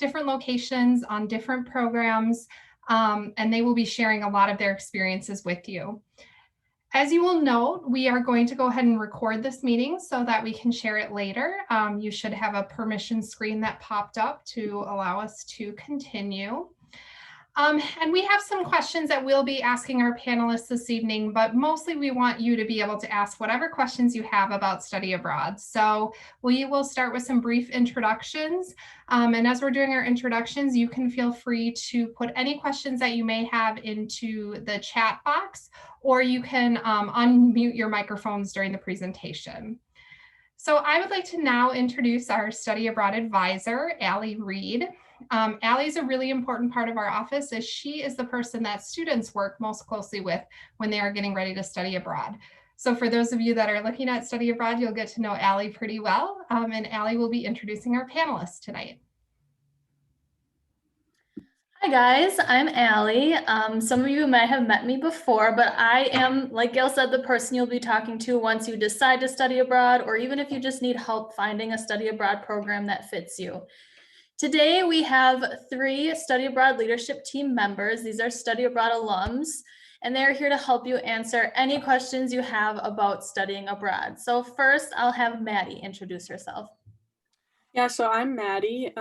different locations on different programs, and they will be sharing a lot of their experiences with you. As you will note, we are going to go ahead and record this meeting so that we can share it later. You should have a permission screen that popped up to allow us to continue. And we have some questions that we'll be asking our panelists this evening, but mostly we want you to be able to ask whatever questions you have about study abroad. So we will start with some brief introductions. And as we're doing our introductions, you can feel free to put any questions that you may have into the chat box, or you can unmute your microphones during the presentation. So I would like to now introduce our study abroad advisor, Allie Reed. Allie is a really important part of our office, as she is the person that students work most closely with when they are getting ready to study abroad. So for those of you that are looking at study abroad, you'll get to know Allie pretty well, and Allie will be introducing our panelists tonight. Hi guys, I'm Allie. Some of you might have met me before, but I am, like Gail said, the person you'll be talking to once you decide to study abroad, or even if you just need help finding a study abroad program that fits you. Today, we have 3 study abroad leadership team members. These are study abroad alums, and they're here to help you answer any questions you have about studying abroad. So first, I'll have Maddie introduce herself. Yeah, so I'm Maddie,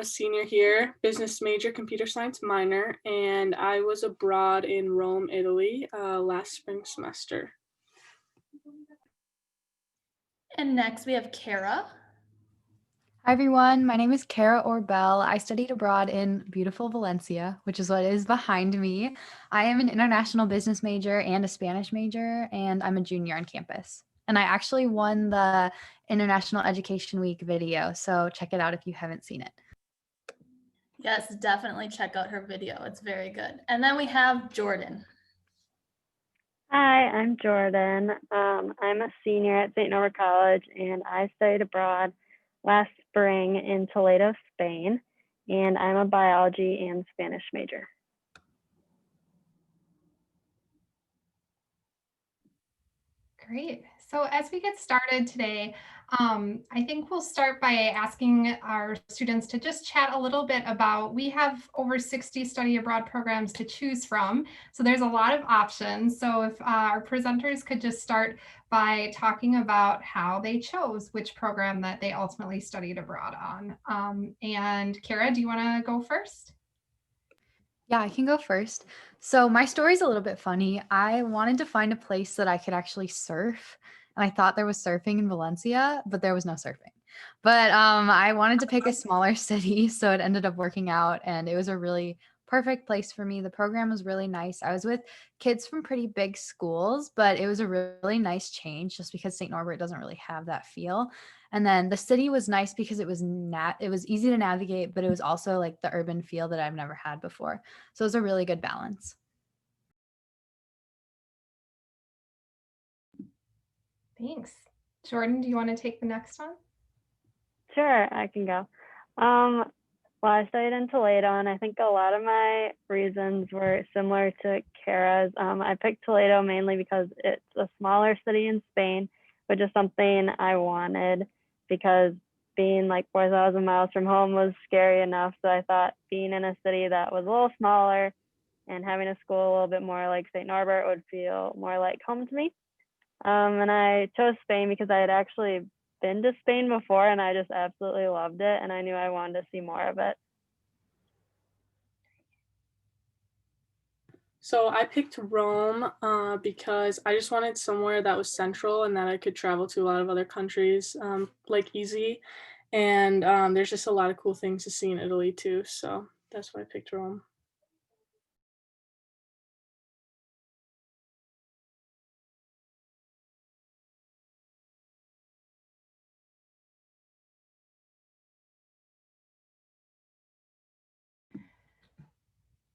senior here, business major, computer science minor, and I was abroad in Rome, Italy, last spring semester. And next, we have Kara. Hi everyone, my name is Kara Orbell. I studied abroad in beautiful Valencia, which is what is behind me. I am an international business major and a Spanish major, and I'm a junior on campus. And I actually won the International Education Week video, so check it out if you haven't seen it. Yes, definitely check out her video. It's very good. And then we have Jordan. Hi, I'm Jordan. I'm a senior at St. Norbert College, and I studied abroad last spring in Toledo, Spain, and I'm a biology and Spanish major. Great. So as we get started today, I think we'll start by asking our students to just chat a little bit about, we have over 60 study abroad programs to choose from. So there's a lot of options. So if our presenters could just start by talking about how they chose which program that they ultimately studied abroad on. And Kara, do you want to go first? Yeah, I can go first. So my story's a little bit funny. I wanted to find a place that I could actually surf. And I thought there was surfing in Valencia, but there was no surfing. But I wanted to pick a smaller city, so it ended up working out, and it was a really perfect place for me. The program was really nice. I was with kids from pretty big schools, but it was a really nice change just because St. Norbert doesn't really have that feel. And then the city was nice because it was easy to navigate, but it was also like the urban feel that I've never had before. So it was a really good balance. Thanks. Jordan, do you want to take the next one? Sure, I can go. Well, I studied in Toledo, and I think a lot of my reasons were similar to Kara's. I picked Toledo mainly because it's a smaller city in Spain, which is something I wanted, because being like 4,000 miles from home was scary enough. So I thought being in a city that was a little smaller and having a school a little bit more like St. Norbert would feel more like home to me. And I chose Spain because I had actually been to Spain before, and I just absolutely loved it, and I knew I wanted to see more of it. So I picked Rome because I just wanted somewhere that was central and that I could travel to a lot of other countries like easy. And there's just a lot of cool things to see in Italy too. So that's why I picked Rome.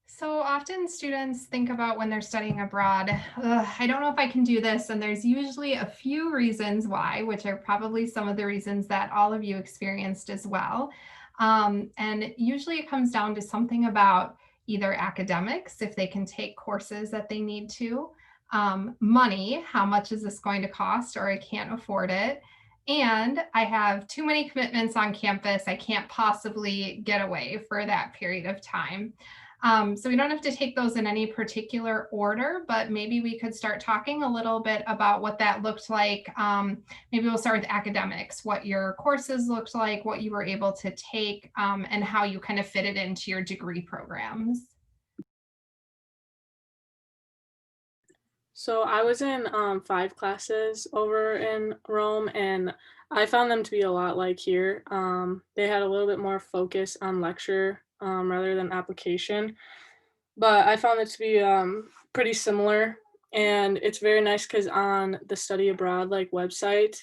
So often students think about when they're studying abroad, I don't know if I can do this. And there's usually a few reasons why, which are probably some of the reasons that all of you experienced as well. And usually it comes down to something about either academics, if they can take courses that they need to, money, how much is this going to cost, or I can't afford it, and I have too many commitments on campus. I can't possibly get away for that period of time. So we don't have to take those in any particular order, but maybe we could start talking a little bit about what that looked like. Maybe we'll start with academics, what your courses looked like, what you were able to take, and how you kind of fit it into your degree programs. So I was in 5 classes over in Rome, and I found them to be a lot like here. They had a little bit more focus on lecture rather than application, but I found it to be pretty similar. And it's very nice because on the study abroad like website,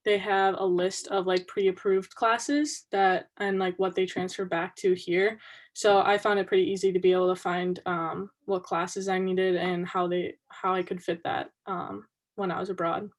they have a list of like pre-approved classes that and like what they transfer back to here. So I found it pretty easy to be able to find what classes I needed and how I could fit that when I was abroad.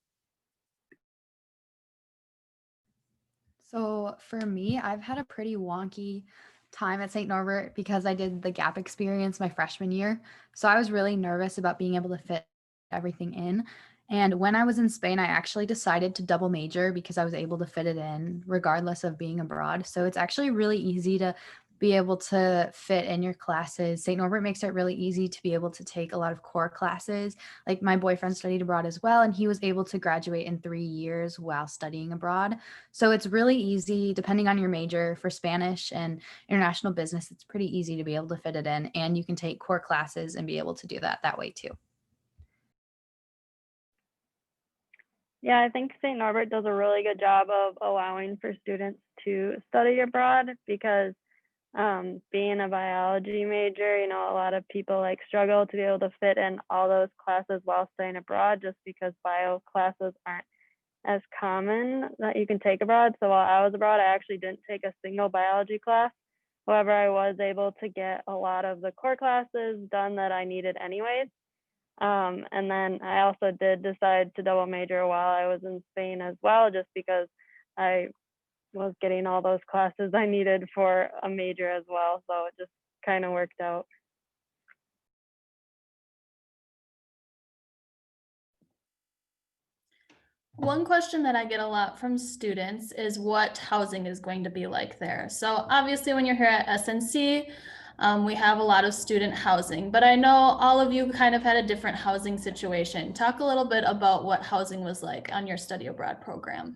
So for me, I've had a pretty wonky time at St. Norbert because I did the gap experience my freshman year. So I was really nervous about being able to fit everything in. And when I was in Spain, I actually decided to double major because I was able to fit it in regardless of being abroad. So it's actually really easy to be able to fit in your classes. St. Norbert makes it really easy to be able to take a lot of core classes. Like my boyfriend studied abroad as well, and he was able to graduate in 3 years while studying abroad. So it's really easy, depending on your major, for Spanish and international business, it's pretty easy to be able to fit it in, and you can take core classes and be able to do that way too. Yeah, I think St. Norbert does a really good job of allowing for students to study abroad because being a biology major, a lot of people like struggle to be able to fit in all those classes while staying abroad just because bio classes aren't as common that you can take abroad. So while I was abroad, I actually didn't take a single biology class. However, I was able to get a lot of the core classes done that I needed anyways. And then I also did decide to double major while I was in Spain as well, just because I was getting all those classes I needed for a major as well. So it just kind of worked out. One question that I get a lot from students is what housing is going to be like there. So obviously when you're here at SNC, we have a lot of student housing, but I know all of you kind of had a different housing situation. Talk a little bit about what housing was like on your study abroad program.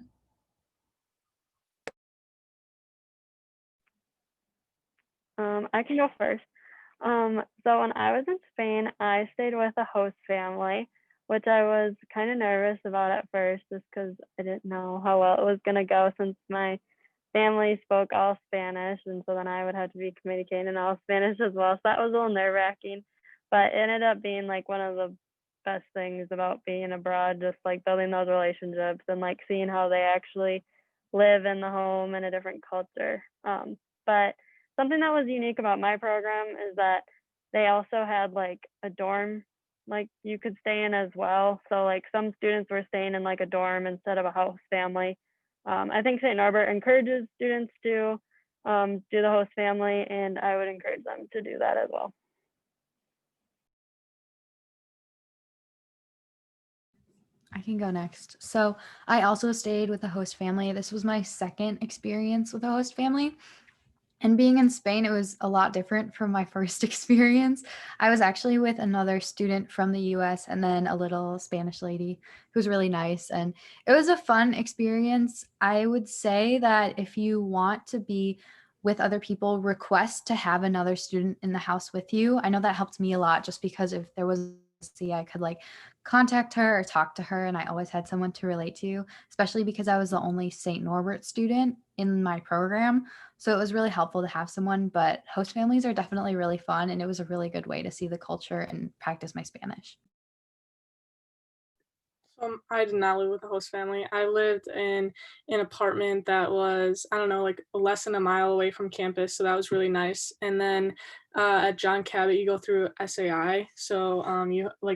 I can go first. So when I was in Spain, I stayed with a host family, which I was kind of nervous about at first, just because I didn't know how well it was going to go since my family spoke all Spanish, and so then I would have to be communicating in all Spanish as well. So that was a little nerve-wracking, but it ended up being like one of the best things about being abroad, just like building those relationships and like seeing how they actually live in the home in a different culture. But something that was unique about my program is that they also had like a dorm like you could stay in as well. So like some students were staying in like a dorm instead of a host family. I think St. Norbert encourages students to do the host family, and I would encourage them to do that as well. I can go next. So I also stayed with a host family. This was my second experience with a host family. And being in Spain, it was a lot different from my first experience. I was actually with another student from the US and then a little Spanish lady who was really nice. And it was a fun experience. I would say that if you want to be with other people, request to have another student in the house with you. I know that helped me a lot just because if there was I could like contact her or talk to her, and I always had someone to relate to, especially because I was the only St. Norbert student in my program. So it was really helpful to have someone, but host families are definitely really fun, and it was a really good way to see the culture and practice my Spanish. I did not live with a host family. I lived in an apartment that was, I don't know, like less than a mile away from campus. So that was really nice. And then at John Cabot, you go through SAI. So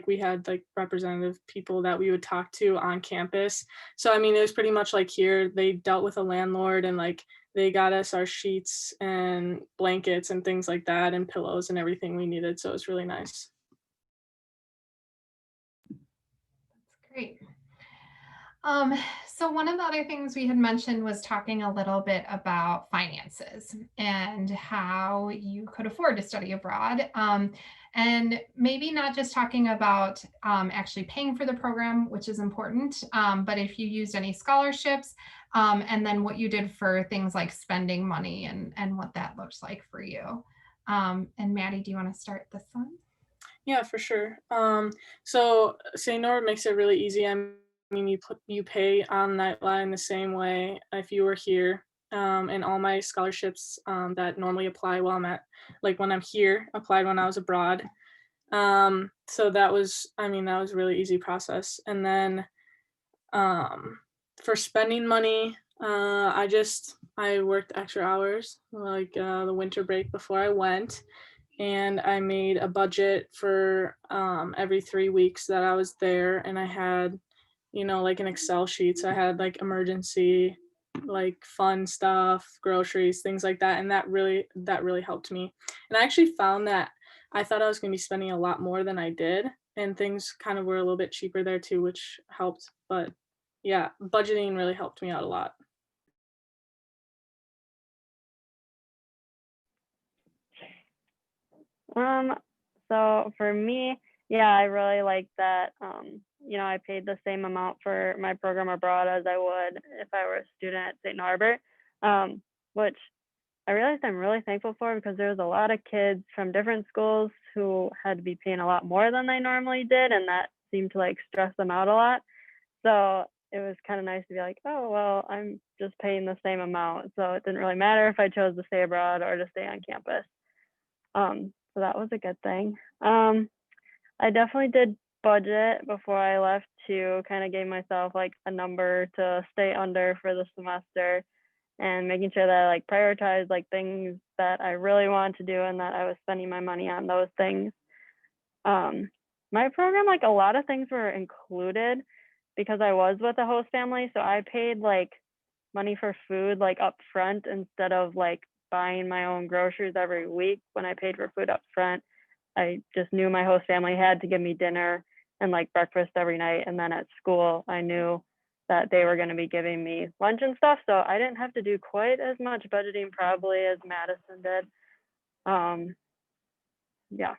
we had like representative people that we would talk to on campus. So, I mean, it was pretty much like here, they dealt with a landlord and like they got us our sheets and blankets and things like that and pillows and everything we needed. So it was really nice. Great. So one of the other things we had mentioned was talking a little bit about finances and how you could afford to study abroad. And maybe not just talking about actually paying for the program, which is important, but if you used any scholarships, and then what you did for things like spending money and what that looks like for you. And Maddie, do you want to start this one? Yeah, for sure. So St. Nord makes it really easy. I mean, you pay on Nightline the same way if you were here. And all my scholarships that normally apply while I'm at, like when I'm here, applied when I was abroad. So that was, I mean, that was a really easy process. And then for spending money, I worked extra hours, like the winter break before I went, and I made a budget for every 3 weeks that I was there, and I had, like an Excel sheet. So I had like emergency, like fun stuff, groceries, things like that, and that really helped me. And I actually found that I thought I was going to be spending a lot more than I did, and things kind of were a little bit cheaper there too, which helped. But yeah, budgeting really helped me out a lot. Um, so for me, yeah, I really like that. I paid the same amount for my program abroad as I would if I were a student at St. Norbert, which I realized I'm really thankful for because there's a lot of kids from different schools who had to be paying a lot more than they normally did, and that seemed to like stress them out a lot. So it was kind of nice to be like, oh, well, I'm just paying the same amount. So it didn't really matter if I chose to stay abroad or to stay on campus. So that was a good thing. I definitely did budget before I left to kind of gave myself like a number to stay under for the semester and making sure that I like prioritize like things that I really want to do and that I was spending my money on those things. My program, like a lot of things were included because I was with a host family. So I paid like money for food like up front instead of like buying my own groceries every week. When I paid for food up front, I just knew my host family had to give me dinner and like breakfast every night. And then at school, I knew that they were going to be giving me lunch and stuff. So I didn't have to do quite as much budgeting probably as Madison did. Yeah,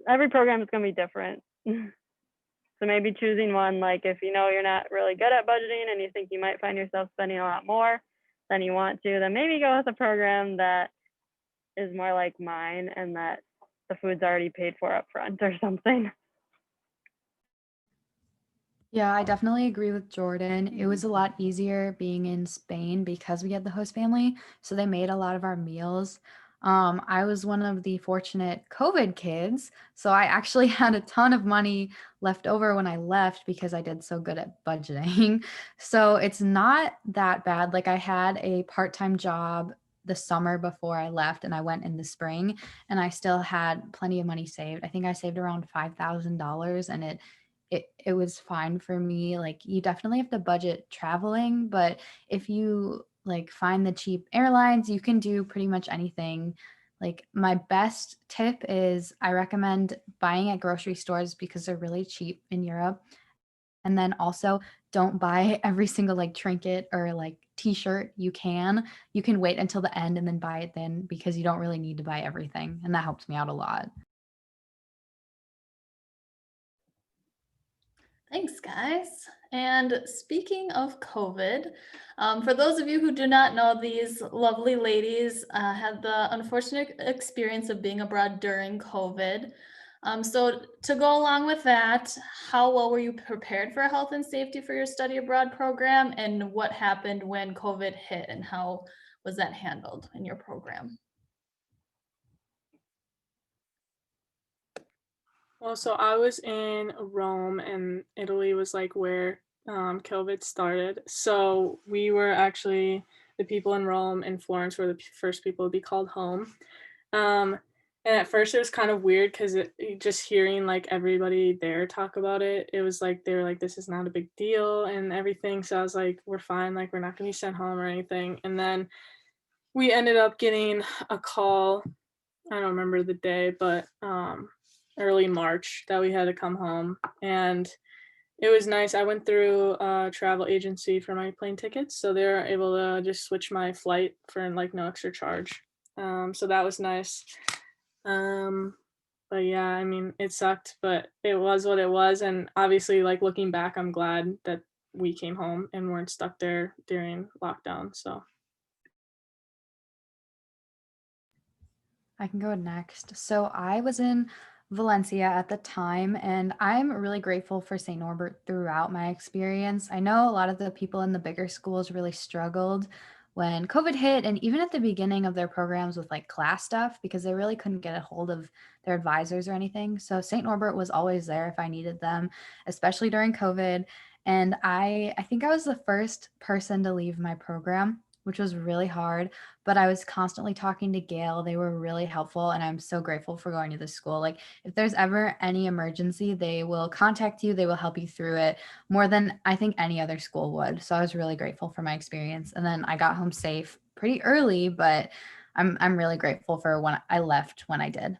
every program is going to be different. So maybe choosing one, like if you know you're not really good at budgeting and you think you might find yourself spending a lot more than you want to, then maybe go with a program that is more like mine and that the food's already paid for up front or something. Yeah, I definitely agree with Jordan. It was a lot easier being in Spain because we had the host family, so they made a lot of our meals. I was one of the fortunate COVID kids, so I actually had a ton of money left over when I left because I did so good at budgeting. So it's not that bad. Like I had a part-time job the summer before I left, and I went in the spring, and I still had plenty of money saved. I think I saved around $5,000, and it was fine for me. Like you definitely have to budget traveling, but if you like find the cheap airlines, you can do pretty much anything. Like my best tip is I recommend buying at grocery stores because they're really cheap in Europe. And then also don't buy every single like trinket or like t-shirt you can. You can wait until the end and then buy it then because you don't really need to buy everything. And that helped me out a lot. Thanks, guys. And speaking of COVID, for those of you who do not know, these lovely ladies had the unfortunate experience of being abroad during COVID. So to go along with that, how well were you prepared for health and safety for your study abroad program? And what happened when COVID hit and how was that handled in your program? Well, so I was in Rome, and Italy was like where COVID started. So we were actually the people in Rome and Florence were the first people to be called home. Um, and at first it was kind of weird because just hearing like everybody there talk about it, it was like they were like, "This is not a big deal" and everything. So I was like, "We're fine. Like we're not gonna be sent home or anything." And then we ended up getting a call. I don't remember the day, but early March that we had to come home. And It was nice. I went through a travel agency for my plane tickets, so they were able to just switch my flight for like no extra charge. So that was nice. Um, but yeah, I mean, it sucked, but it was what it was. And obviously, like looking back, I'm glad that we came home and weren't stuck there during lockdown. So I can go next. So I was in Valencia at the time, and I'm really grateful for St. Norbert throughout my experience. I know a lot of the people in the bigger schools really struggled when COVID hit, and even at the beginning of their programs with like class stuff, because they really couldn't get a hold of their advisors or anything. So St. Norbert was always there if I needed them, especially during COVID. And I think I was the first person to leave my program, which was really hard, but I was constantly talking to Gail. They were really helpful, and I'm so grateful for going to this school. Like, if there's ever any emergency, they will contact you, they will help you through it more than I think any other school would. So I was really grateful for my experience. And then I got home safe pretty early, but I'm really grateful for when I left when I did.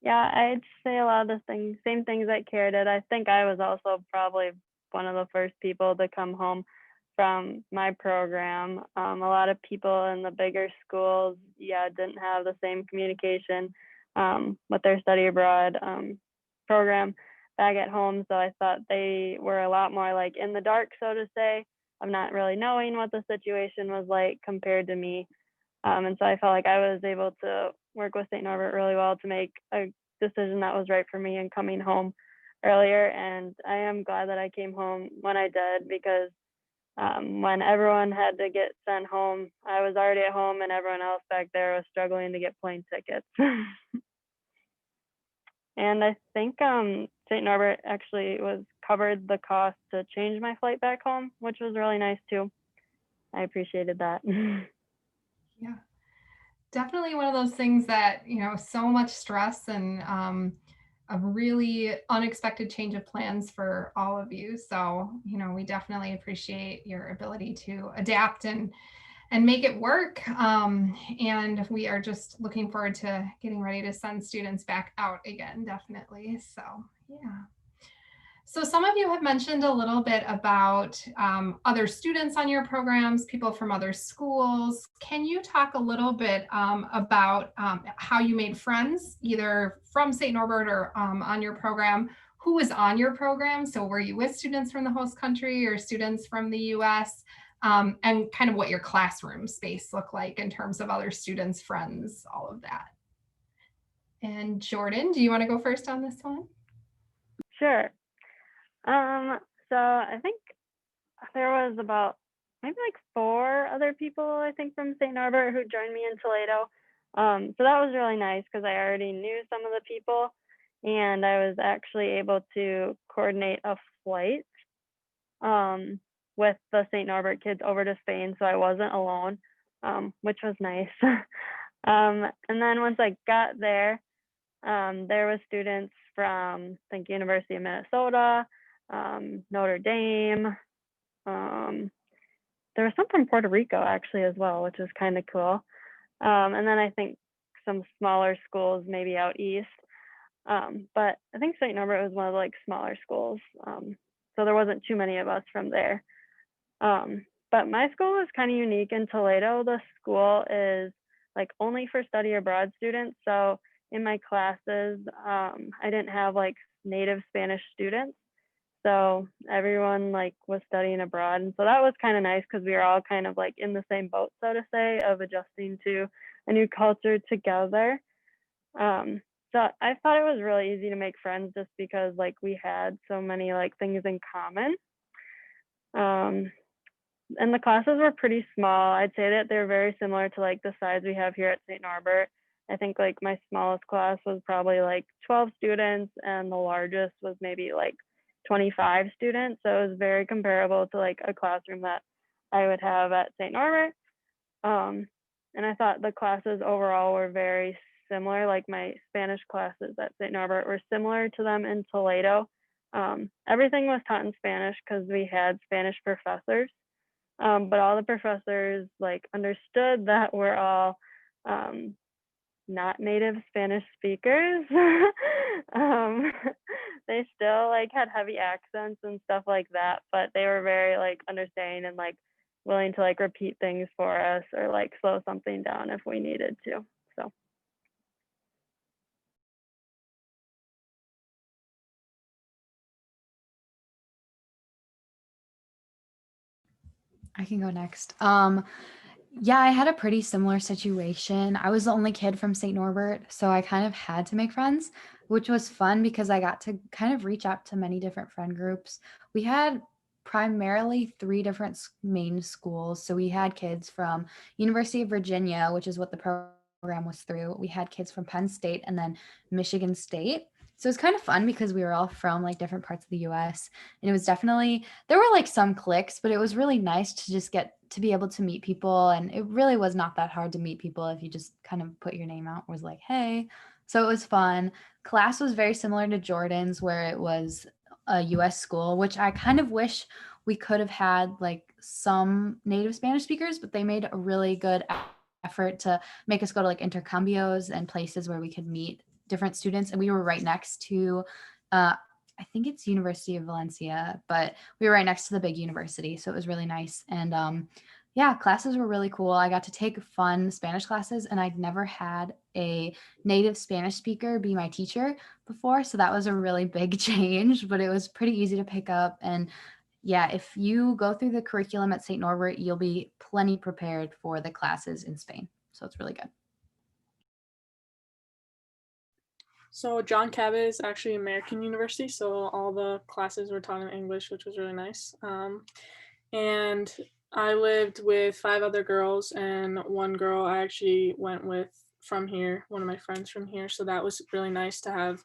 Yeah, I'd say a lot of the things, same things that Kara did. I think I was also probably one of the first people to come home from my program. A lot of people in the bigger schools, yeah, didn't have the same communication with their study abroad program back at home. So I thought they were a lot more like in the dark, so to say, of not really knowing what the situation was like compared to me. And so I felt like I was able to work with St. Norbert really well to make a decision that was right for me and coming home earlier. And I am glad that I came home when I did, because when everyone had to get sent home, I was already at home and everyone else back there was struggling to get plane tickets. And I think St. Norbert actually was covered the cost to change my flight back home, which was really nice too. I appreciated that. Yeah, definitely one of those things that, so much stress and a really unexpected change of plans for all of you. So, we definitely appreciate your ability to adapt and make it work. And we are just looking forward to getting ready to send students back out again, definitely. So, yeah. So some of you have mentioned a little bit about other students on your programs, people from other schools. Can you talk a little bit about how you made friends, either from St. Norbert or on your program? Who was on your program? So were you with students from the host country or students from the US? And kind of what your classroom space looked like in terms of other students, friends, all of that. And Jordan, do you want to go first on this one? Sure. So I think there was about maybe like 4 other people, I think, from St. Norbert who joined me in Toledo. So that was really nice because I already knew some of the people, and I was actually able to coordinate a flight with the St. Norbert kids over to Spain, so I wasn't alone, which was nice. And then once I got there, there was students from, I think, University of Minnesota, Notre Dame. There was some from Puerto Rico actually as well, which was kind of cool. And then I think some smaller schools maybe out east. But I think St. Norbert was one of the like smaller schools. So there wasn't too many of us from there. But my school is kind of unique in Toledo. The school is like only for study abroad students. So in my classes, I didn't have like native Spanish students. So everyone like was studying abroad. And so that was kind of nice because we were all kind of like in the same boat, so to say, of adjusting to a new culture together. So I thought it was really easy to make friends just because like we had so many like things in common. And the classes were pretty small. I'd say that they're very similar to like the size we have here at St. Norbert. I think like my smallest class was probably like 12 students and the largest was maybe like 25 students. So it was very comparable to like a classroom that I would have at St. Norbert. And I thought the classes overall were very similar. Like my Spanish classes at St. Norbert were similar to them in Toledo. Everything was taught in Spanish because we had Spanish professors. But all the professors like understood that we're all not native Spanish speakers. um, they still like had heavy accents and stuff like that, but they were very like understanding and like willing to like repeat things for us or like slow something down if we needed to. So I can go next. Yeah, I had a pretty similar situation. I was the only kid from St. Norbert, so I kind of had to make friends, which was fun because I got to kind of reach out to many different friend groups. We had primarily three different main schools. So we had kids from University of Virginia, which is what the program was through. We had kids from Penn State and then Michigan State. So it's kind of fun because we were all from like different parts of the US. And it was definitely, there were like some cliques, but it was really nice to just get to be able to meet people. And it really was not that hard to meet people if you just kind of put your name out, was like, hey. So it was fun. Class was very similar to Jordan's, where it was a US school, which I kind of wish we could have had like some native Spanish speakers, but they made a really good effort to make us go to like intercambios and places where we could meet different students. And we were right next to I think it's University of Valencia, but we were right next to the big university. So it was really nice. And yeah, classes were really cool. I got to take fun Spanish classes, and I'd never had a native Spanish speaker be my teacher before. So that was a really big change, but it was pretty easy to pick up. And yeah, if you go through the curriculum at St. Norbert, you'll be plenty prepared for the classes in Spain. So it's really good. So John Cabot is actually American University, so all the classes were taught in English, which was really nice. And I lived with 5 other girls, and one girl I actually went with from here, one of my friends from here. So that was really nice to have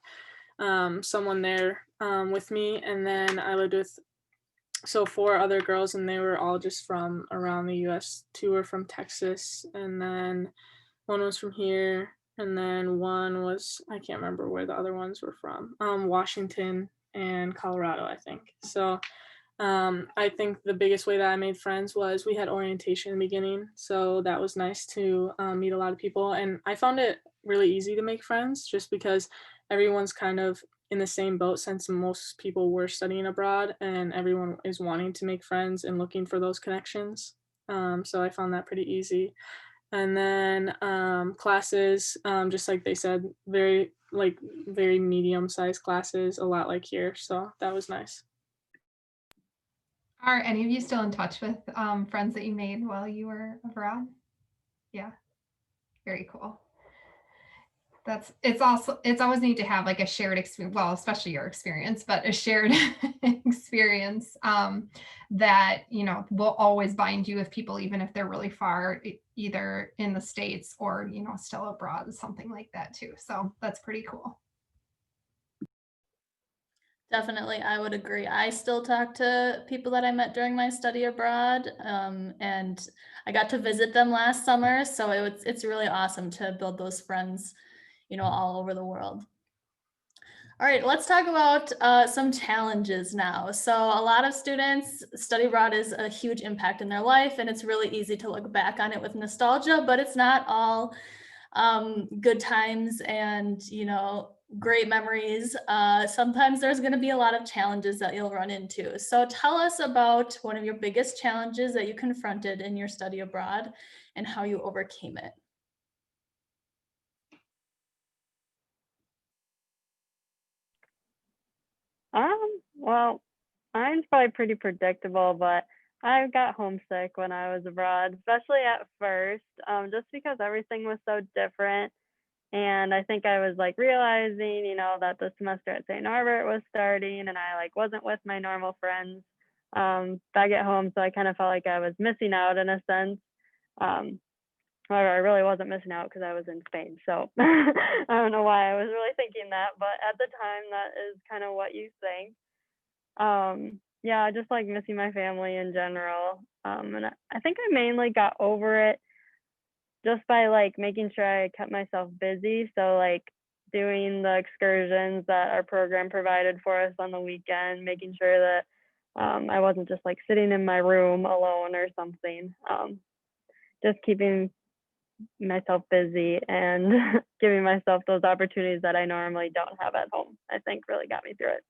someone there with me. And then I lived with 4 other girls, and they were all just from around the US. 2 were from Texas, and then one was from here, and then one was, I can't remember where the other ones were from, Washington and Colorado, I think. So I think the biggest way that I made friends was we had orientation in the beginning. So that was nice to meet a lot of people. And I found it really easy to make friends just because everyone's kind of in the same boat, since most people were studying abroad and everyone is wanting to make friends and looking for those connections. So I found that pretty easy. And then classes, just like they said, very medium-sized classes, a lot like here. So that was nice. Are any of you still in touch with friends that you made while you were abroad? Yeah, very cool. It's always neat to have like a shared experience, well, especially your experience, but a shared experience that, will always bind you with people, even if they're really far, either in the States or, still abroad, something like that too. So that's pretty cool. Definitely, I would agree. I still talk to people that I met during my study abroad, and I got to visit them last summer. So it's really awesome to build those friends, all over the world. All right, let's talk about some challenges now. So a lot of students, study abroad is a huge impact in their life, and it's really easy to look back on it with nostalgia, but it's not all good times and, great memories. Sometimes there's going to be a lot of challenges that you'll run into. So tell us about one of your biggest challenges that you confronted in your study abroad and how you overcame it. Well, mine's probably pretty predictable, but I got homesick when I was abroad, especially at first, just because everything was so different. And I think I was like realizing, that the semester at St. Norbert was starting and I like wasn't with my normal friends back at home. So I kind of felt like I was missing out in a sense. However, I really wasn't missing out because I was in Spain. So I don't know why I was really thinking that, but at the time that is kind of what you think. Yeah, just like missing my family in general. And I think I mainly got over it just by like making sure I kept myself busy. So like doing the excursions that our program provided for us on the weekend, making sure that I wasn't just like sitting in my room alone or something. Just keeping myself busy and giving myself those opportunities that I normally don't have at home, I think really got me through it.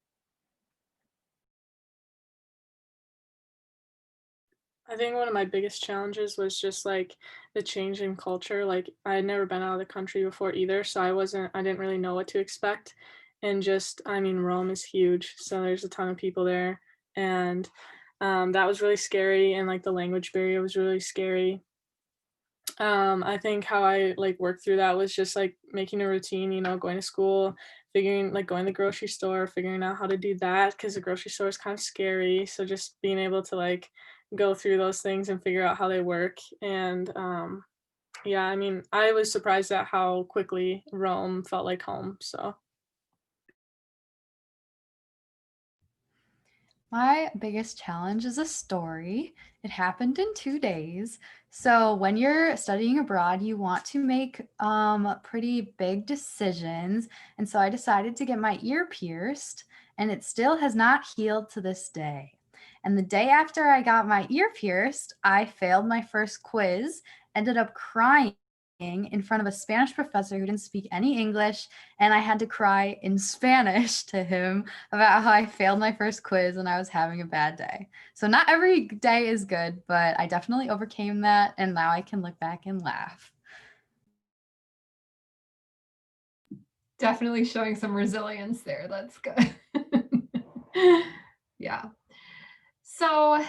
I think one of my biggest challenges was just like the change in culture. Like I had never been out of the country before either, so I didn't really know what to expect. And just, I mean, Rome is huge, so there's a ton of people there, and that was really scary. And like the language barrier was really scary. I think how I like worked through that was just like making a routine, going to school, figuring like going to the grocery store, figuring out how to do that because the grocery store is kind of scary. So just being able to like go through those things and figure out how they work. And yeah, I mean, I was surprised at how quickly Rome felt like home. So My biggest challenge is a story. It happened in 2 days. So when you're studying abroad, you want to make pretty big decisions. And so I decided to get my ear pierced, and it still has not healed to this day. And the day after I got my ear pierced, I failed my first quiz, ended up crying in front of a Spanish professor who didn't speak any English, and I had to cry in Spanish to him about how I failed my first quiz and I was having a bad day. So not every day is good, but I definitely overcame that, and now I can look back and laugh. Definitely showing some resilience there. That's good. Yeah. So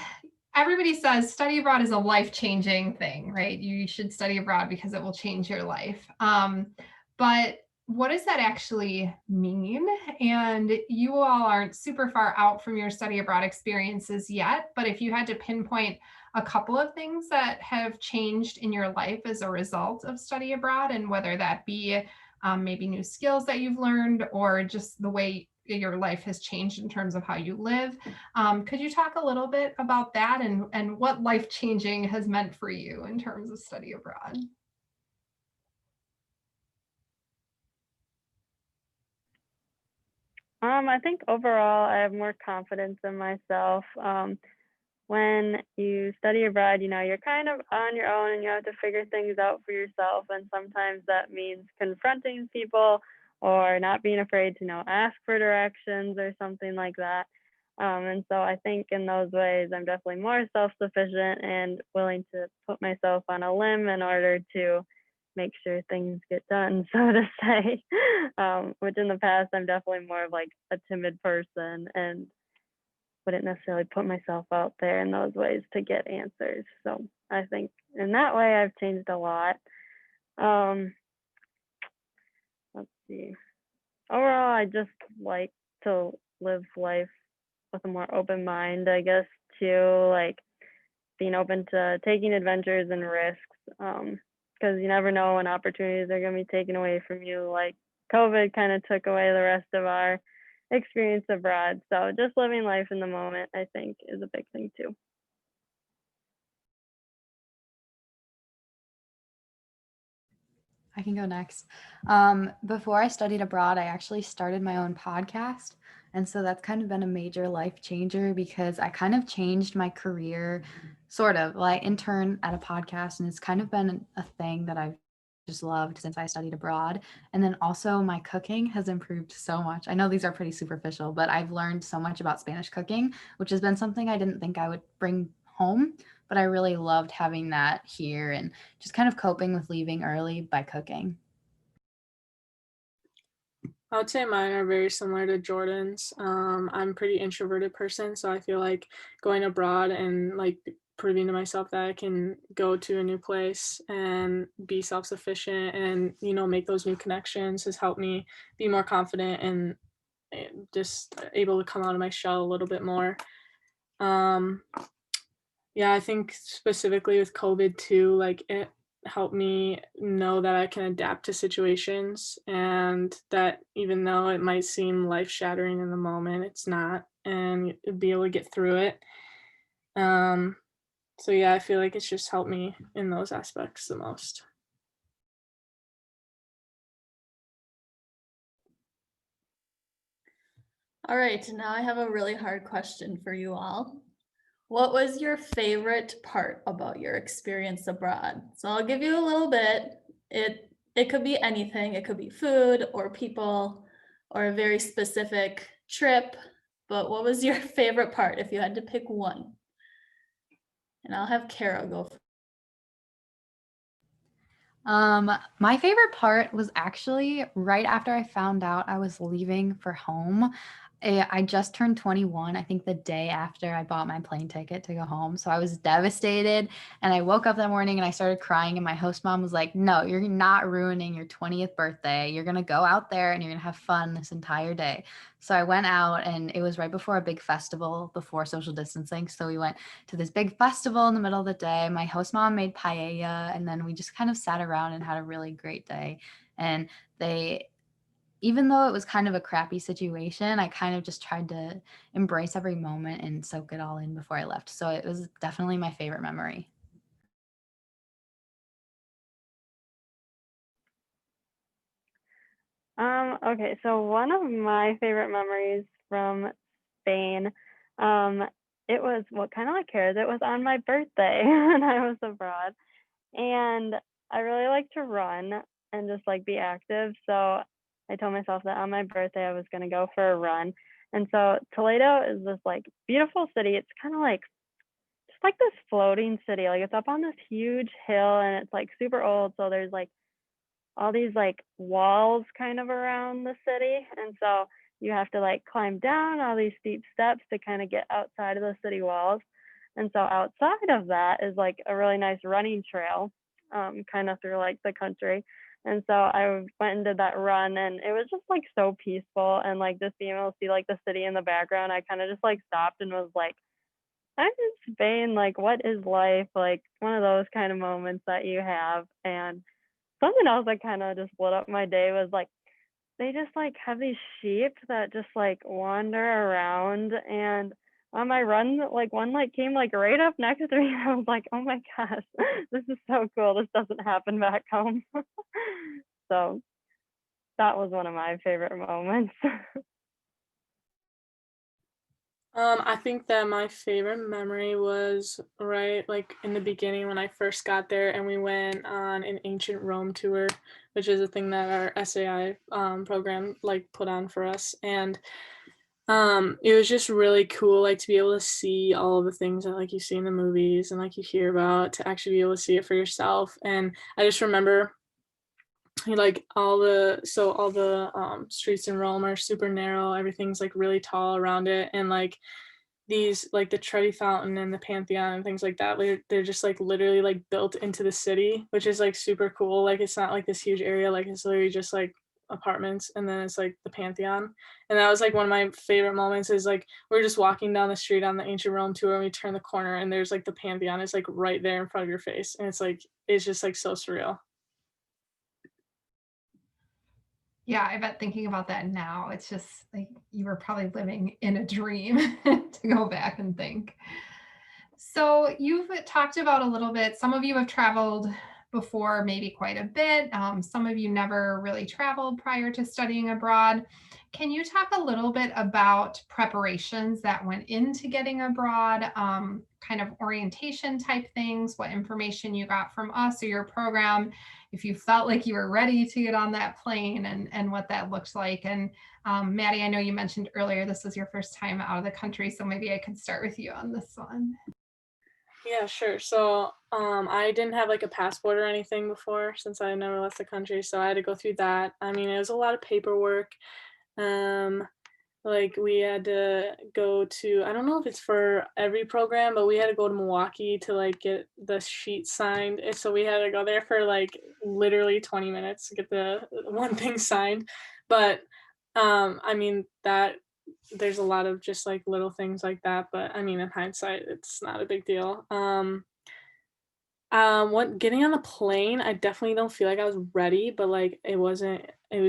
everybody says study abroad is a life-changing thing, right? You should study abroad because it will change your life. But what does that actually mean? And you all aren't super far out from your study abroad experiences yet, but if you had to pinpoint a couple of things that have changed in your life as a result of study abroad, and whether that be maybe new skills that you've learned or just the way your life has changed in terms of how you live. Could you talk a little bit about that and what life changing has meant for you in terms of study abroad? I think overall I have more confidence in myself. When you study abroad, you're kind of on your own and you have to figure things out for yourself. And sometimes that means confronting people or not being afraid to, ask for directions or something like that. And so I think in those ways, I'm definitely more self-sufficient and willing to put myself on a limb in order to make sure things get done, so to say. Which in the past, I'm definitely more of like a timid person and wouldn't necessarily put myself out there in those ways to get answers. So I think in that way I've changed a lot. Um, let's see. Overall, I just like to live life with a more open mind, I guess, too, like being open to taking adventures and risks. Because you never know when opportunities are going to be taken away from you. Like COVID kind of took away the rest of our experience abroad. So just living life in the moment, I think, is a big thing too. I can go next. Before I studied abroad, I actually started my own podcast. And so that's kind of been a major life changer because I kind of changed my career, sort of like intern at a podcast. And it's kind of been a thing that I've just loved since I studied abroad. And then also my cooking has improved so much. I know these are pretty superficial, but I've learned so much about Spanish cooking, which has been something I didn't think I would bring home, but I really loved having that here and just kind of coping with leaving early by cooking. I would say mine are very similar to Jordan's. I'm a pretty introverted person, so I feel like going abroad and like proving to myself that I can go to a new place and be self-sufficient and make those new connections has helped me be more confident and just able to come out of my shell a little bit more. Um, yeah, I think specifically with COVID too, like it helped me know that I can adapt to situations and that even though it might seem life shattering in the moment, it's not, and be able to get through it. Um, so yeah, I feel like it's just helped me in those aspects the most. All right, now I have a really hard question for you all. What was your favorite part about your experience abroad? So I'll give you a little bit. It could be anything. It could be food or people or a very specific trip. But what was your favorite part if you had to pick one? And I'll have Kara go. My favorite part was actually right after I found out I was leaving for home. I just turned 21, I think the day after I bought my plane ticket to go home. So I was devastated. And I woke up that morning and I started crying. And my host mom was like, "No, you're not ruining your 20th birthday. You're going to go out there and you're going to have fun this entire day." So I went out, and it was right before a big festival before social distancing. So we went to this big festival in the middle of the day. My host mom made paella, and then we just kind of sat around and had a really great day. And they, even though it was kind of a crappy situation, I kind of just tried to embrace every moment and soak it all in before I left. So it was definitely my favorite memory. Okay, so one of my favorite memories from Spain, um, it was what kind of like Kara's, it was on my birthday when I was abroad. And I really like to run and just like be active. So I told myself that on my birthday I was gonna go for a run. And so Toledo is this like beautiful city. It's kind of like just like this floating city. Like it's up on this huge hill and it's like super old. So there's like all these like walls kind of around the city. And so you have to like climb down all these steep steps to kind of get outside of the city walls. And so outside of that is like a really nice running trail, kind of through like the country. And so I went and did that run, and it was just like so peaceful, and like just being able to see like the city in the background. I kind of just like stopped and was like, I'm in Spain. Like, what is life? Like one of those kind of moments that you have. And something else that kind of just lit up my day was like they just like have these sheep that just like wander around, and on my run like one like came like right up next to me. I was like, oh my gosh, this is so cool. This doesn't happen back home. So that was one of my favorite moments. I think that my favorite memory was right like in the beginning when I first got there and we went on an ancient Rome tour, which is a thing that our SAI program like put on for us. And it was just really cool like to be able to see all of the things that like you see in the movies and like you hear about, to actually be able to see it for yourself. And I just remember like all the streets in Rome are super narrow, everything's like really tall around it, and like these like the Trevi Fountain and the Pantheon and things like that, they're just like literally like built into the city, which is like super cool. Like it's not like this huge area, like it's literally just like apartments, and then it's like the Pantheon. And that was like one of my favorite moments, is like we're just walking down the street on the ancient Rome tour and we turn the corner and there's like the Pantheon is like right there in front of your face, and it's just like so surreal. Yeah, I bet thinking about that now, it's just like you were probably living in a dream to go back and think. So you've talked about a little bit, some of you have traveled before, maybe quite a bit. Some of you never really traveled prior to studying abroad. Can you talk a little bit about preparations that went into getting abroad, kind of orientation type things, what information you got from us or your program, if you felt like you were ready to get on that plane, and what that looked like? And Maddie, I know you mentioned earlier this was your first time out of the country, so maybe I could start with you on this one. Yeah, sure. So, I didn't have like a passport or anything before, since I never left the country, so I had to go through that. I mean, it was a lot of paperwork. Um, like we had to go to, I don't know if it's for every program, but we had to go to Milwaukee to like get the sheet signed. And so we had to go there for like literally 20 minutes to get the one thing signed. But I mean that there's a lot of just like little things like that, but I mean in hindsight it's not a big deal. What getting on the plane, I definitely don't feel like I was ready, but like it was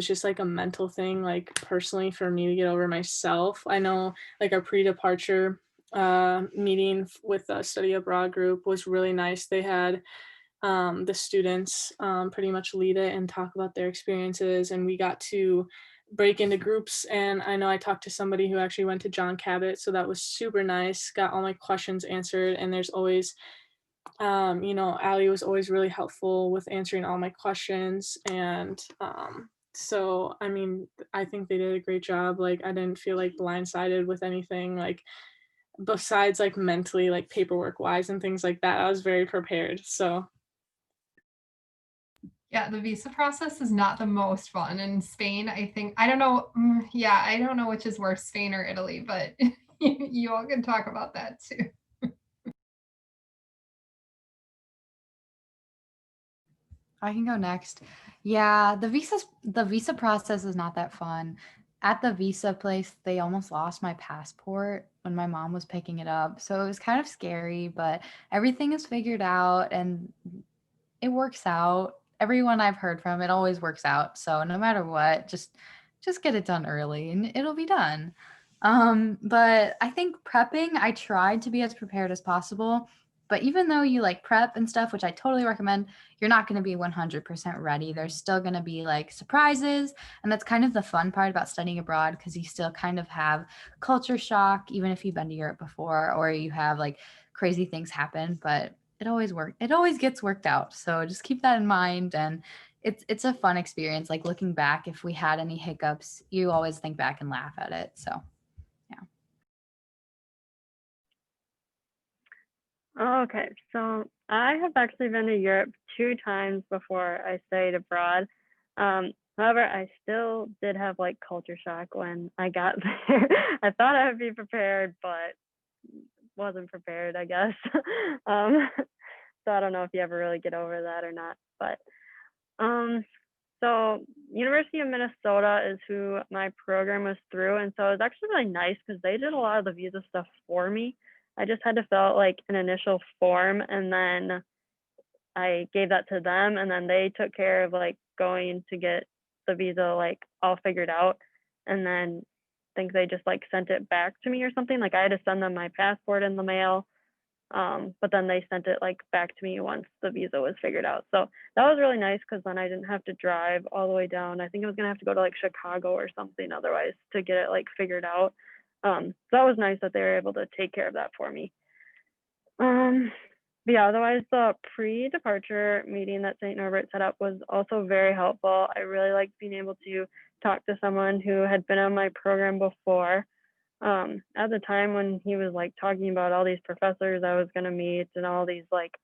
just like a mental thing, like personally for me to get over myself. I know like our pre-departure meeting with the study abroad group was really nice. They had the students pretty much lead it and talk about their experiences, and we got to break into groups. And I know I talked to somebody who actually went to John Cabot, so that was super nice. Got all my questions answered, and there's always, Allie was always really helpful with answering all my questions. And so, I mean, I think they did a great job. Like, I didn't feel like blindsided with anything, like, besides like mentally, like paperwork wise and things like that. I was very prepared. So, Yeah, the visa process is not the most fun in Spain. I think, I don't know. Yeah, I don't know which is worse, Spain or Italy, but you all can talk about that too. I can go next. Yeah, the visa process is not that fun. At the visa place, they almost lost my passport when my mom was picking it up. So it was kind of scary, but everything is figured out and it works out. Everyone I've heard from, it always works out. So no matter what, just get it done early and it'll be done. But I think prepping, I tried to be as prepared as possible. But even though you like prep and stuff, which I totally recommend, you're not going to be 100% ready. There's still going to be like surprises. And that's kind of the fun part about studying abroad because you still kind of have culture shock, even if you've been to Europe before or you have like crazy things happen. But it always gets worked out, so just keep that in mind. And it's a fun experience. Like looking back, if we had any hiccups, you always think back and laugh at it. So yeah. Okay, so I have actually been to Europe 2 times before I studied abroad. However, I still did have like culture shock when I got there. I thought I would be prepared, but wasn't prepared, I guess. um, so I don't know if you ever really get over that or not. But um, so University of Minnesota is who my program was through, and so it was actually really nice because they did a lot of the visa stuff for me. I just had to fill out like an initial form, and then I gave that to them, and then they took care of like going to get the visa like all figured out, and then I think they just like sent it back to me or something. Like I had to send them my passport in the mail, but then they sent it like back to me once the visa was figured out. So that was really nice because then I didn't have to drive all the way down. I think I was gonna have to go to like Chicago or something otherwise to get it like figured out. So that was nice that they were able to take care of that for me. But yeah, otherwise the pre-departure meeting that St. Norbert set up was also very helpful. I really liked being able to talk to someone who had been on my program before. At the time when he was like talking about all these professors I was gonna meet and all these like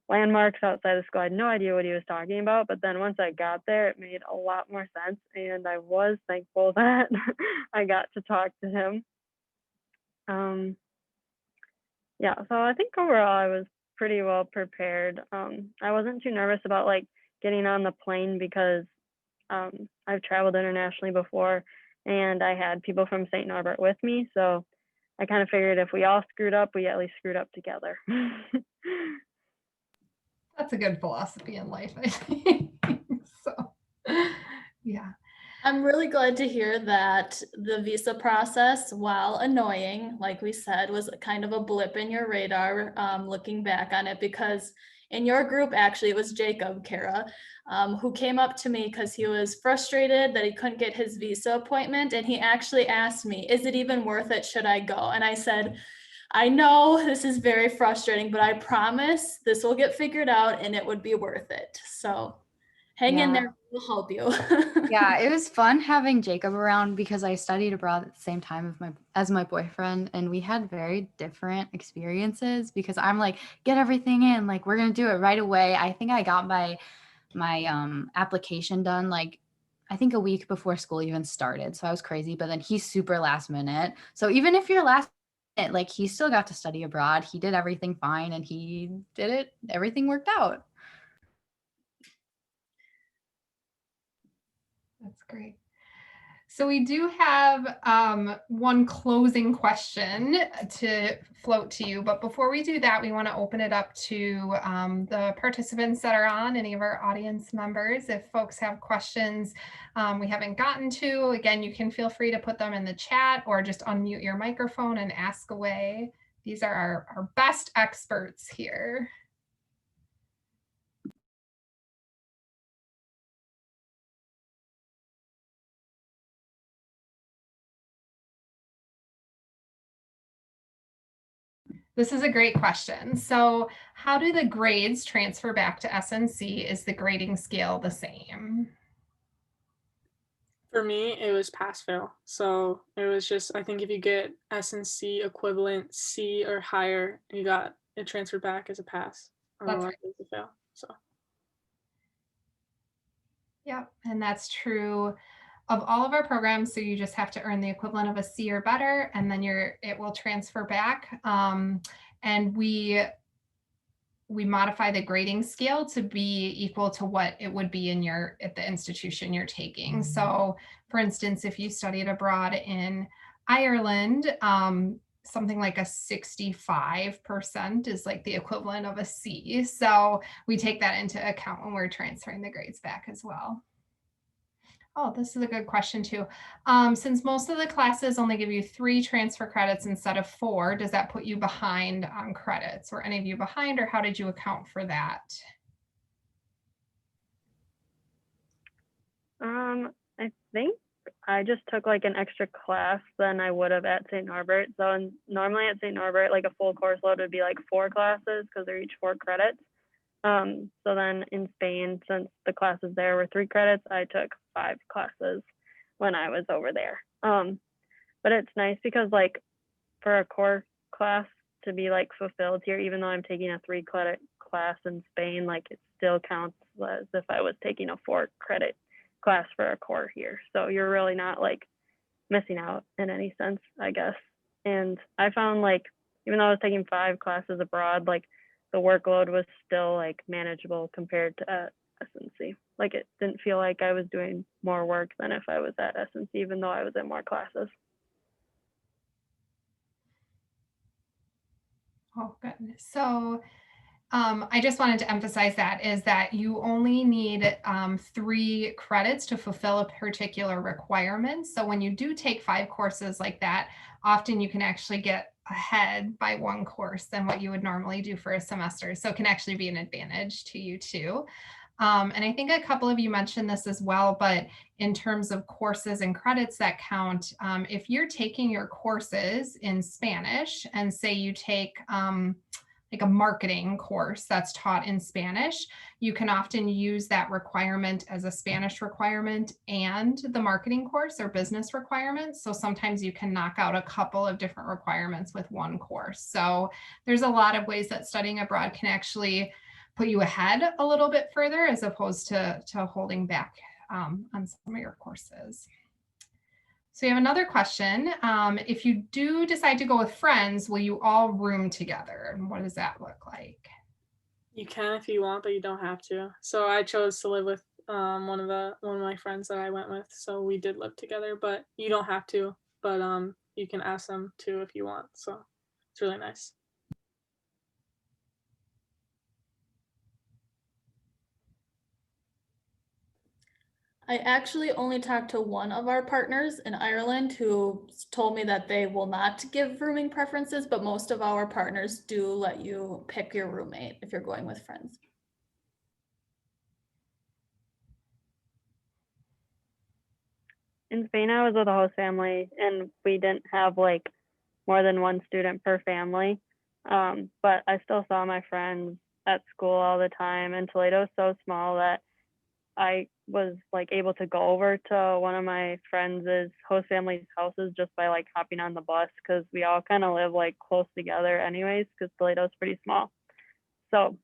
landmarks outside of school, I had no idea what he was talking about. But then once I got there, it made a lot more sense, and I was thankful that I got to talk to him. Yeah, so I think overall I was pretty well prepared. I wasn't too nervous about like getting on the plane because I've traveled internationally before and I had people from St. Norbert with me. So I kind of figured if we all screwed up, we at least screwed up together. That's a good philosophy in life, I think. So, yeah. I'm really glad to hear that the visa process, while annoying, like we said, was kind of a blip in your radar, looking back on it, because in your group, actually, it was Jacob, Kara, who came up to me because he was frustrated that he couldn't get his visa appointment. And he actually asked me, is it even worth it? Should I go? And I said, I know this is very frustrating, but I promise this will get figured out and it would be worth it. So hang in Yeah. there, we'll help you. Yeah, it was fun having Jacob around because I studied abroad at the same time as my boyfriend, and we had very different experiences because I'm like, get everything in, like we're gonna do it right away. I think I got my application done like I think a week before school even started. So I was crazy, but then he's super last minute. So even if you're last minute, like he still got to study abroad. He did everything fine and he did it. Everything worked out. That's great. So we do have one closing question to float to you, but before we do that, we want to open it up to the participants that are on, any of our audience members. If folks have questions we haven't gotten to, again, you can feel free to put them in the chat or just unmute your microphone and ask away. These are our best experts here. This is a great question. So how do the grades transfer back to SNC? Is the grading scale the same? For me, it was pass fail. So it was just, I think if you get S&C equivalent C or higher, you got it transferred back as a pass. That's Otherwise, right. it was a fail. So Yep, and that's true of all of our programs. So you just have to earn the equivalent of a C or better, and then it will transfer back. And we modify the grading scale to be equal to what it would be at the institution you're taking. So for instance, if you studied abroad in Ireland, something like a 65% is like the equivalent of a C. So we take that into account when we're transferring the grades back as well. Oh, this is a good question too. Since most of the classes only give you 3 transfer credits instead of 4, does that put you behind on credits? Were any of you behind, or how did you account for that? I think I just took like an extra class than I would have at St. Norbert. So normally at St. Norbert, like a full course load would be like 4 classes because they're each 4 credits. So then in Spain, since the classes there were 3 credits, I took 5 classes when I was over there. But it's nice because like for a core class to be like fulfilled here, even though I'm taking a 3 credit class in Spain, like it still counts as if I was taking a 4 credit class for a core here. So you're really not like missing out in any sense, I guess. And I found like, even though I was taking 5 classes abroad, like the workload was still like manageable compared to SNC. Like it didn't feel like I was doing more work than if I was at SNC, even though I was in more classes. Oh, good. So I just wanted to emphasize that is that you only need 3 credits to fulfill a particular requirement. So when you do take 5 courses like that, often you can actually get ahead by 1 course than what you would normally do for a semester. So it can actually be an advantage to you too. And I think a couple of you mentioned this as well, but in terms of courses and credits that count, if you're taking your courses in Spanish and say you take like a marketing course that's taught in Spanish, you can often use that requirement as a Spanish requirement and the marketing course or business requirements. So sometimes you can knock out a couple of different requirements with 1 course. So there's a lot of ways that studying abroad can actually put you ahead a little bit further as opposed to holding back on some of your courses. So you have another question. If you do decide to go with friends, will you all room together? And what does that look like? you can if you want, but you don't have to. So I chose to live with one of my friends that I went with. So we did live together, but you don't have to. But you can ask them to if you want. So it's really nice. I actually only talked to one of our partners in Ireland who told me that they will not give rooming preferences, but most of our partners do let you pick your roommate if you're going with friends. In Spain, I was with a host family and we didn't have like more than 1 student per family. But I still saw my friends at school all the time, and Toledo is so small that I was like able to go over to one of my friends' host family's houses just by like hopping on the bus because we all kind of live like close together anyways because Toledo's pretty small. So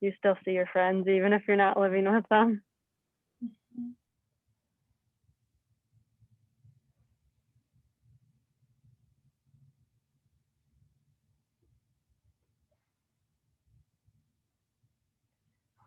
you still see your friends even if you're not living with them.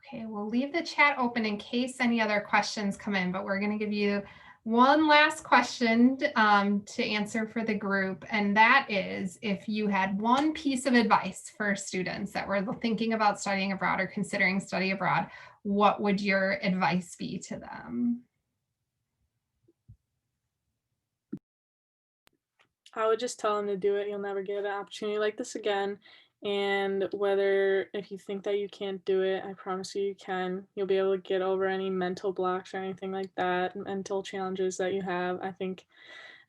Okay, we'll leave the chat open in case any other questions come in, but we're going to give you one last question to answer for the group. And that is, if you had one piece of advice for students that were thinking about studying abroad or considering study abroad, what would your advice be to them? I would just tell them to do it. You'll never get an opportunity like this again. And whether if you think that you can't do it, I promise you can. You'll be able to get over any mental blocks or anything like that, mental challenges that you have. I think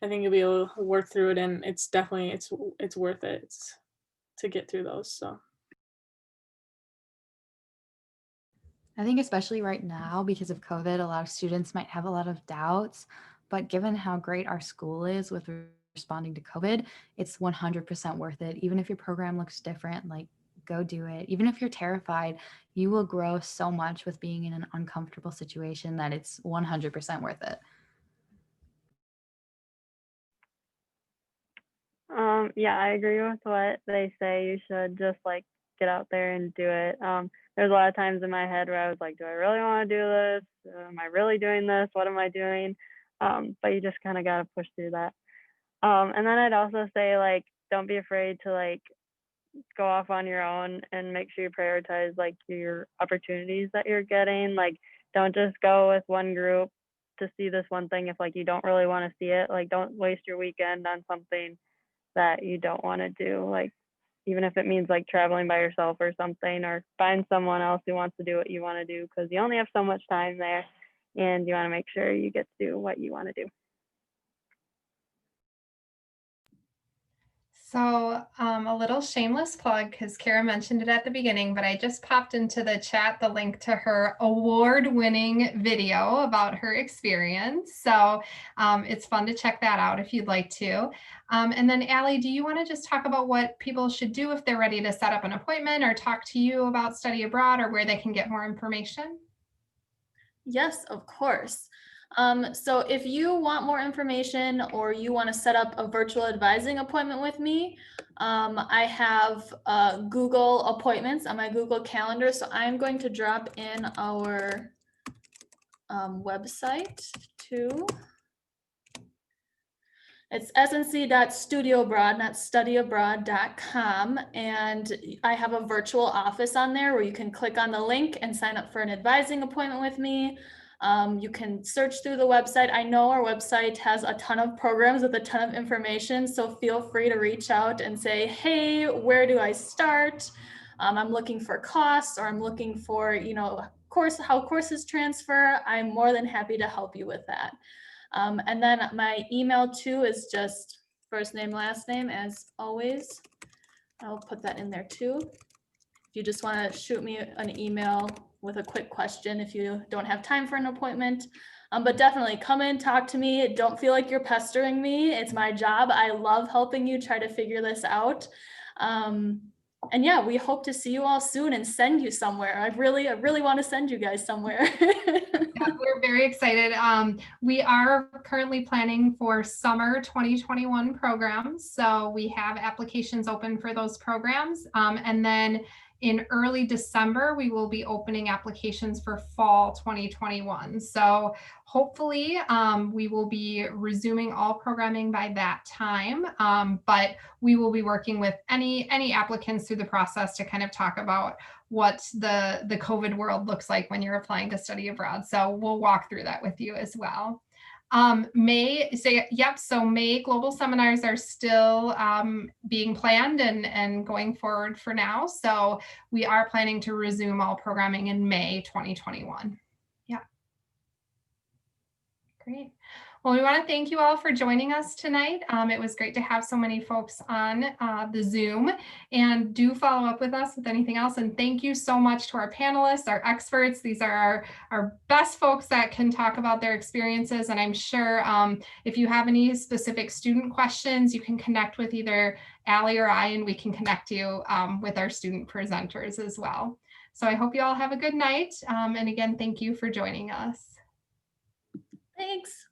you'll be able to work through it, and it's definitely it's worth it. to get through those. So I think especially right now because of COVID, a lot of students might have a lot of doubts, but given how great our school is with responding to COVID, it's 100% worth it. Even if your program looks different, like go do it. Even if you're terrified, you will grow so much with being in an uncomfortable situation that it's 100% worth it. Yeah, I agree with what they say. You should just like get out there and do it. There's a lot of times in my head where I was like, do I really want to do this? Am I really doing this? What am I doing? But you just kind of got to push through that. And then I'd also say like, don't be afraid to like go off on your own and make sure you prioritize like your opportunities that you're getting. Like, don't just go with one group to see this one thing if like you don't really want to see it. Like, don't waste your weekend on something that you don't want to do. Like, even if it means like traveling by yourself or something, or find someone else who wants to do what you want to do, because you only have so much time there and you want to make sure you get to do what you want to do. So a little shameless plug, because Kara mentioned it at the beginning, but I just popped into the chat the link to her award-winning video about her experience. So it's fun to check that out if you'd like to. And then Allie, do you want to just talk about what people should do if they're ready to set up an appointment or talk to you about study abroad or where they can get more information? Yes, of course. So if you want more information or you want to set up a virtual advising appointment with me, I have Google appointments on my Google Calendar. So I'm going to drop in our website too. It's snc.studioabroad, not studyabroad.com. And I have a virtual office on there where you can click on the link and sign up for an advising appointment with me. You can search through the website. I know our website has a ton of programs with a ton of information, so feel free to reach out and say, hey, where do I start? I'm looking for costs, or I'm looking for, how courses transfer. I'm more than happy to help you with that. And then my email too is just first name, last name, as always. I'll put that in there too. If you just want to shoot me an email with a quick question if you don't have time for an appointment. But definitely come in, talk to me. Don't feel like you're pestering me. It's my job. I love helping you try to figure this out. And yeah, we hope to see you all soon and send you somewhere. I really want to send you guys somewhere. Yeah, we're very excited. We are currently planning for summer 2021 programs. So we have applications open for those programs. And then in early December, we will be opening applications for fall 2021. So hopefully we will be resuming all programming by that time. But we will be working with any applicants through the process to kind of talk about what the COVID world looks like when you're applying to study abroad. So we'll walk through that with you as well. May global seminars are still being planned and going forward for now. So we are planning to resume all programming in May 2021. Yeah. Great. Well, we want to thank you all for joining us tonight. It was great to have so many folks on the Zoom, and do follow up with us with anything else. And thank you so much to our panelists, our experts. These are our best folks that can talk about their experiences. And I'm sure if you have any specific student questions, you can connect with either Allie or I, and we can connect you with our student presenters as well. So I hope you all have a good night. And again, thank you for joining us. Thanks.